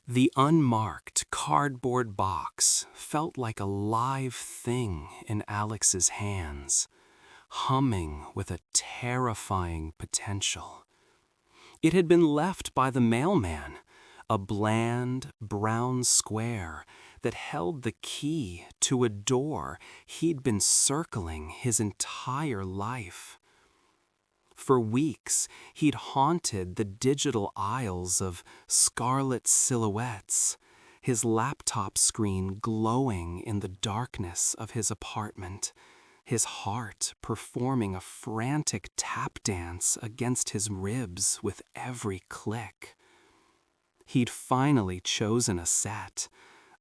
The unmarked cardboard box felt like a live thing in Alex's hands, humming with a terrifying potential. It had been left by the mailman, a bland, brown square that held the key to a door he'd been circling his entire life. For weeks, he'd haunted the digital aisles of scarlet silhouettes, his laptop screen glowing in the darkness of his apartment, his heart performing a frantic tap dance against his ribs with every click. He'd finally chosen a set,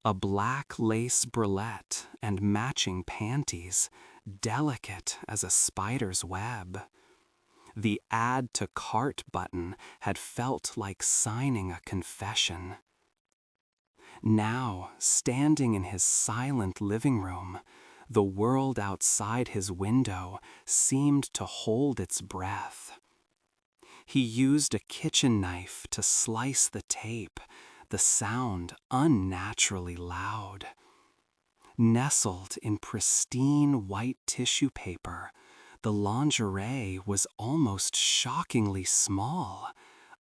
a black lace bralette and matching panties, delicate as a spider's web. The Add to Cart button had felt like signing a confession. Now, standing in his silent living room, the world outside his window seemed to hold its breath. He used a kitchen knife to slice the tape, the sound unnaturally loud. Nestled in pristine white tissue paper, the lingerie was almost shockingly small,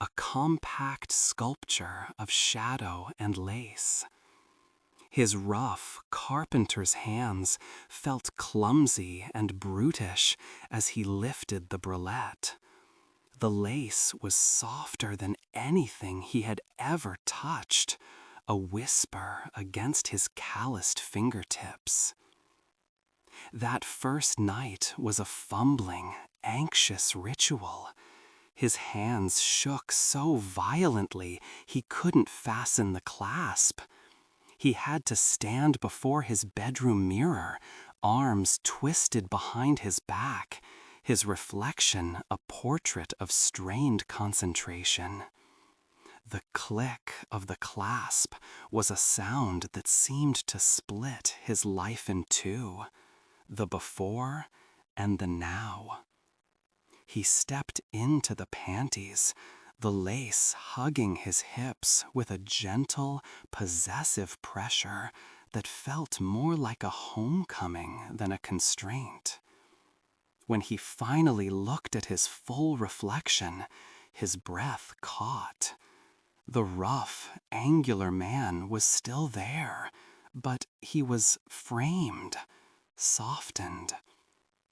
a compact sculpture of shadow and lace. His rough, carpenter's hands felt clumsy and brutish as he lifted the bralette. The lace was softer than anything he had ever touched, a whisper against his calloused fingertips. That first night was a fumbling, anxious ritual. His hands shook so violently he couldn't fasten the clasp. He had to stand before his bedroom mirror, arms twisted behind his back, his reflection a portrait of strained concentration. The click of the clasp was a sound that seemed to split his life in two, the before and the now. He stepped into the panties, the lace hugging his hips with a gentle, possessive pressure that felt more like a homecoming than a constraint. When he finally looked at his full reflection, his breath caught. The rough, angular man was still there, but he was framed, softened.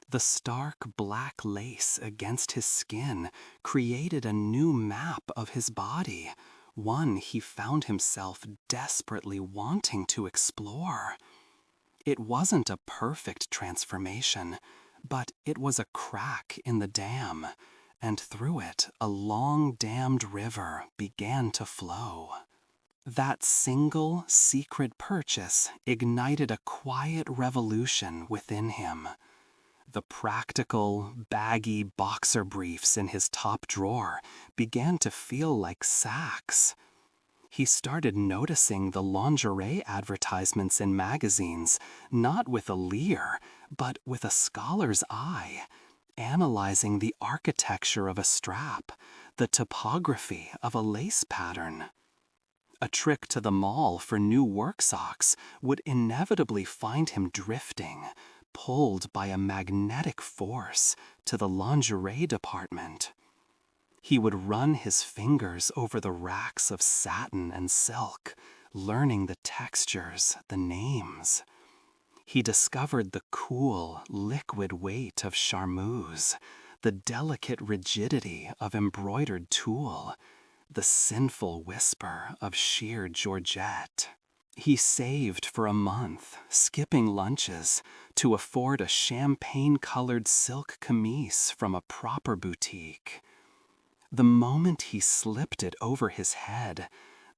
The stark black lace against his skin created a new map of his body, one he found himself desperately wanting to explore. It wasn't a perfect transformation, but it was a crack in the dam, and through it a long-dammed river began to flow. That single, secret purchase ignited a quiet revolution within him. The practical, baggy boxer briefs in his top drawer began to feel like sacks. He started noticing the lingerie advertisements in magazines, not with a leer, but with a scholar's eye, analyzing the architecture of a strap, the topography of a lace pattern. A trip to the mall for new work socks would inevitably find him drifting, pulled by a magnetic force to the lingerie department. He would run his fingers over the racks of satin and silk, learning the textures, the names. He discovered the cool, liquid weight of charmeuse, the delicate rigidity of embroidered tulle, the sinful whisper of sheer georgette. He saved for a month, skipping lunches, to afford a champagne-colored silk camise from a proper boutique. The moment he slipped it over his head,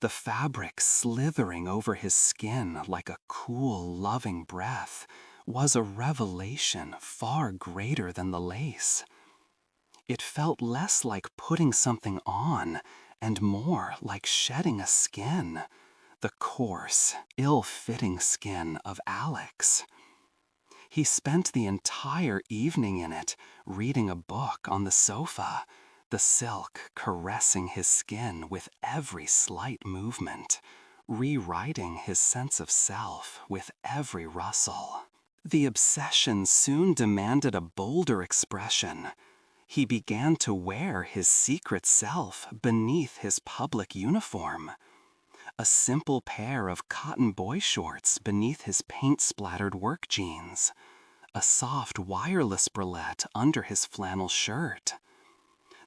the fabric slithering over his skin like a cool, loving breath, was a revelation far greater than the lace. It felt less like putting something on and more like shedding a skin, the coarse, ill-fitting skin of Alex. He spent the entire evening in it, reading a book on the sofa, the silk caressing his skin with every slight movement, rewriting his sense of self with every rustle. The obsession soon demanded a bolder expression. He began to wear his secret self beneath his public uniform. A simple pair of cotton boy shorts beneath his paint-splattered work jeans. A soft wireless bralette under his flannel shirt.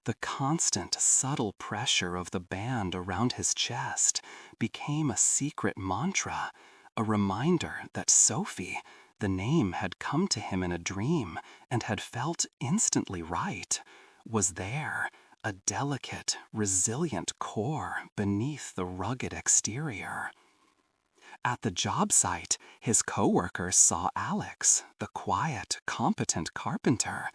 The constant, subtle pressure of the band around his chest became a secret mantra, a reminder that Sophie, the name had come to him in a dream and had felt instantly right, was there, a delicate, resilient core beneath the rugged exterior. At the job site, his coworkers saw Alex, the quiet, competent carpenter,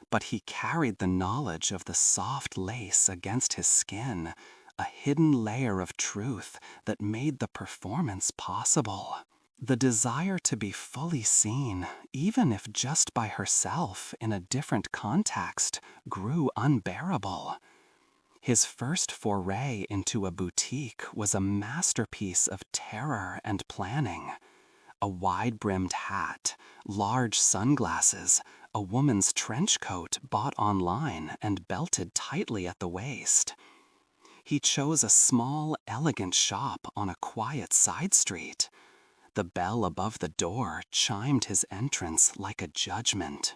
but he carried the knowledge of the soft lace against his skin, a hidden layer of truth that made the performance possible. The desire to be fully seen, even if just by herself in a different context, grew unbearable. His first foray into a boutique was a masterpiece of terror and planning. A wide-brimmed hat, large sunglasses, a woman's trench coat bought online and belted tightly at the waist. He chose a small, elegant shop on a quiet side street. The bell above the door chimed his entrance like a judgment.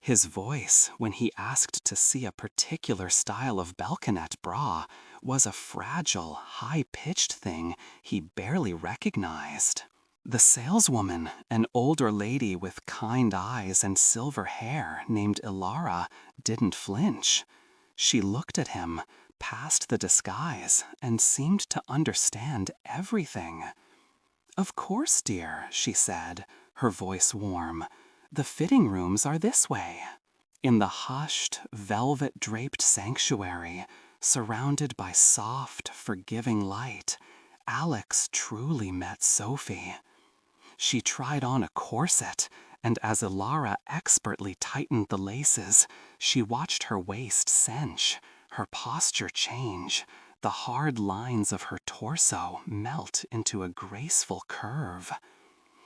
His voice, when he asked to see a particular style of balconette bra, was a fragile, high-pitched thing he barely recognized. The saleswoman, an older lady with kind eyes and silver hair named Ilara, didn't flinch. She looked at him, past the disguise, and seemed to understand everything. "Of course, dear," she said, her voice warm. "The fitting rooms are this way." In the hushed, velvet-draped sanctuary, surrounded by soft, forgiving light, Alex truly met Sophie. She tried on a corset, and as Ilara expertly tightened the laces, she watched her waist cinch, her posture change, the hard lines of her torso melt into a graceful curve.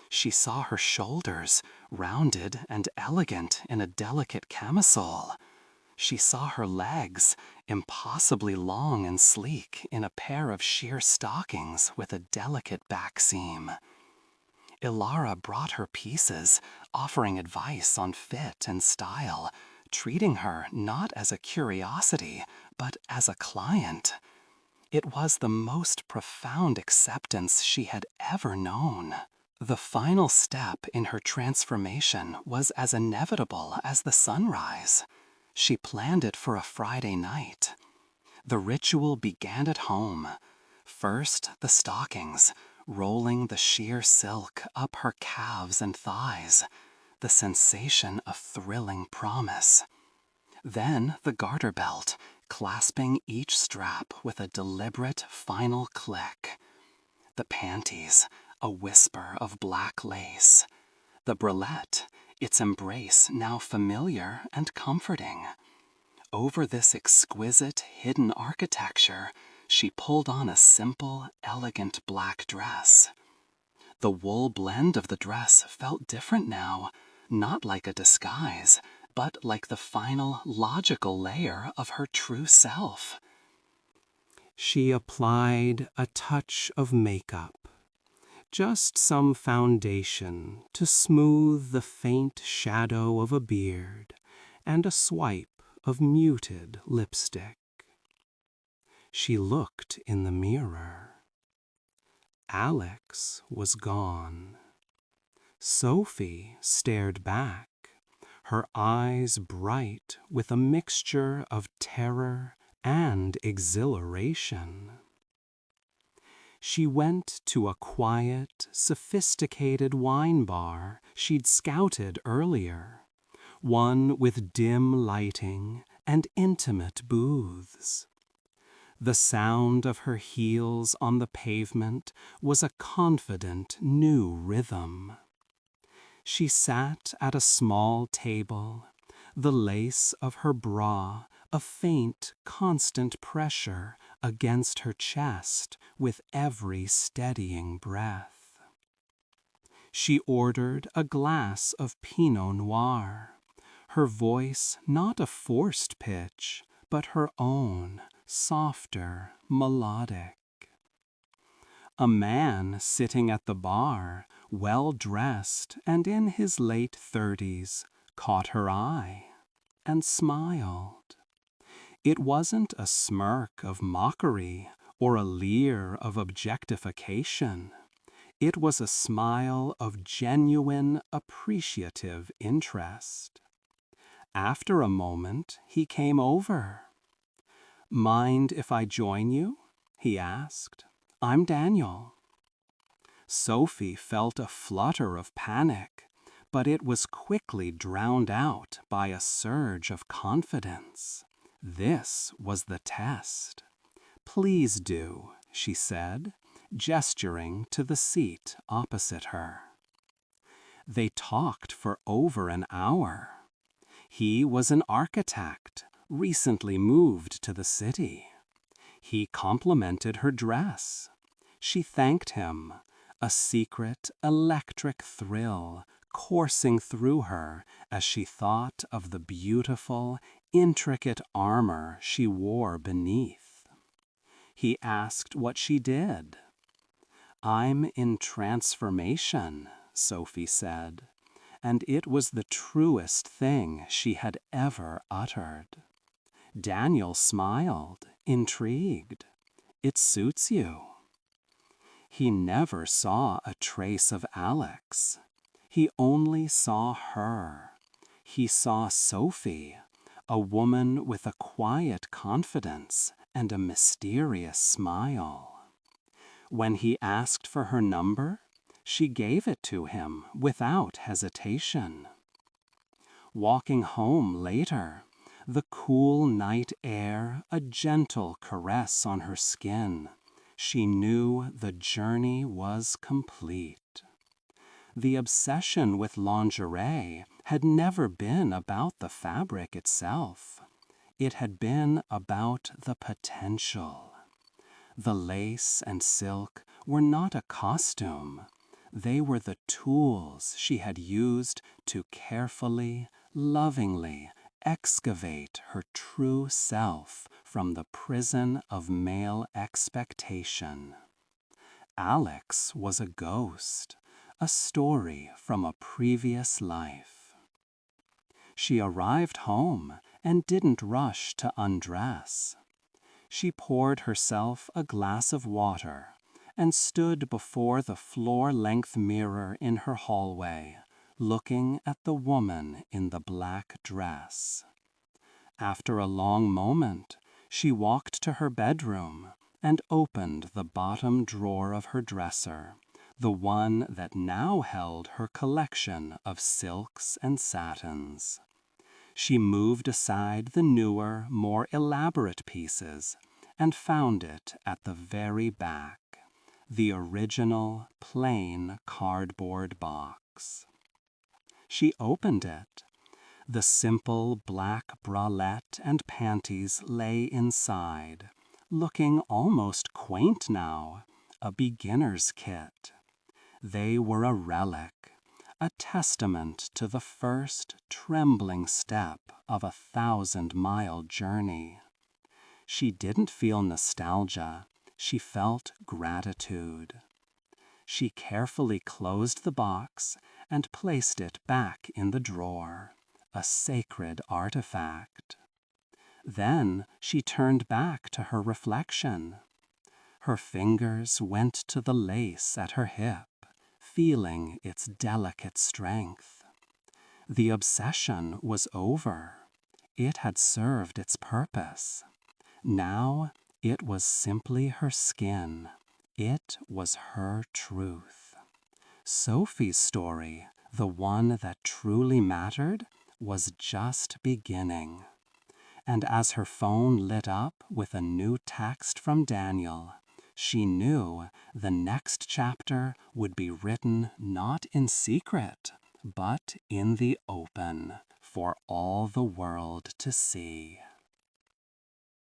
She saw her shoulders, rounded and elegant in a delicate camisole. She saw her legs, impossibly long and sleek in a pair of sheer stockings with a delicate back seam. Ilara brought her pieces, offering advice on fit and style, treating her not as a curiosity, but as a client. It was the most profound acceptance she had ever known. The final step in her transformation was as inevitable as the sunrise. She planned it for a Friday night. The ritual began at home. First, the stockings, rolling the sheer silk up her calves and thighs, the sensation of thrilling promise. Then the garter belt, clasping each strap with a deliberate final click. The panties, a whisper of black lace. The bralette, its embrace now familiar and comforting. Over this exquisite hidden architecture, she pulled on a simple, elegant black dress. The wool blend of the dress felt different now, not like a disguise, but like the final, logical layer of her true self. She applied a touch of makeup, just some foundation to smooth the faint shadow of a beard, and a swipe of muted lipstick. She looked in the mirror. Alex was gone. Sophie stared back, her eyes bright with a mixture of terror and exhilaration. She went to a quiet, sophisticated wine bar she'd scouted earlier, one with dim lighting and intimate booths. The sound of her heels on the pavement was a confident new rhythm. She sat at a small table, the lace of her bra a faint, constant pressure against her chest with every steadying breath. She ordered a glass of Pinot Noir, her voice not a forced pitch, but her own, softer, melodic. A man sitting at the bar, well-dressed and in his late 30s, caught her eye and smiled. It wasn't a smirk of mockery or a leer of objectification. It was a smile of genuine, appreciative interest. After a moment, he came over. "Mind if I join you?" he asked. "I'm Daniel." Sophie felt a flutter of panic, but it was quickly drowned out by a surge of confidence. This was the test. "Please do," she said, gesturing to the seat opposite her. They talked for over an hour. He was an architect, recently moved to the city. He complimented her dress. She thanked him, a secret, electric thrill coursing through her as she thought of the beautiful, intricate armor she wore beneath. He asked what she did. "I'm in transformation," Sophie said, and it was the truest thing she had ever uttered. Daniel smiled, intrigued. "It suits you." He never saw a trace of Alex. He only saw her. He saw Sophie, a woman with a quiet confidence and a mysterious smile. When he asked for her number, she gave it to him without hesitation. Walking home later, the cool night air a gentle caress on her skin, she knew the journey was complete. The obsession with lingerie had never been about the fabric itself. It had been about the potential. The lace and silk were not a costume. They were the tools she had used to carefully, lovingly excavate her true self from the prison of male expectation. Alex was a ghost, a story from a previous life. She arrived home and didn't rush to undress. She poured herself a glass of water and stood before the floor-length mirror in her hallway, looking at the woman in the black dress. After a long moment, she walked to her bedroom and opened the bottom drawer of her dresser, the one that now held her collection of silks and satins. She moved aside the newer, more elaborate pieces and found it at the very back, the original, plain cardboard box. She opened it. The simple black bralette and panties lay inside, looking almost quaint now, a beginner's kit. They were a relic, a testament to the first trembling step of a 1,000-mile journey. She didn't feel nostalgia, she felt gratitude. She carefully closed the box and placed it back in the drawer, a sacred artifact. Then she turned back to her reflection. Her fingers went to the lace at her hip, feeling its delicate strength. The obsession was over. It had served its purpose. Now it was simply her skin. It was her truth. Sophie's story, the one that truly mattered, was just beginning. And as her phone lit up with a new text from Daniel, she knew the next chapter would be written not in secret, but in the open for all the world to see.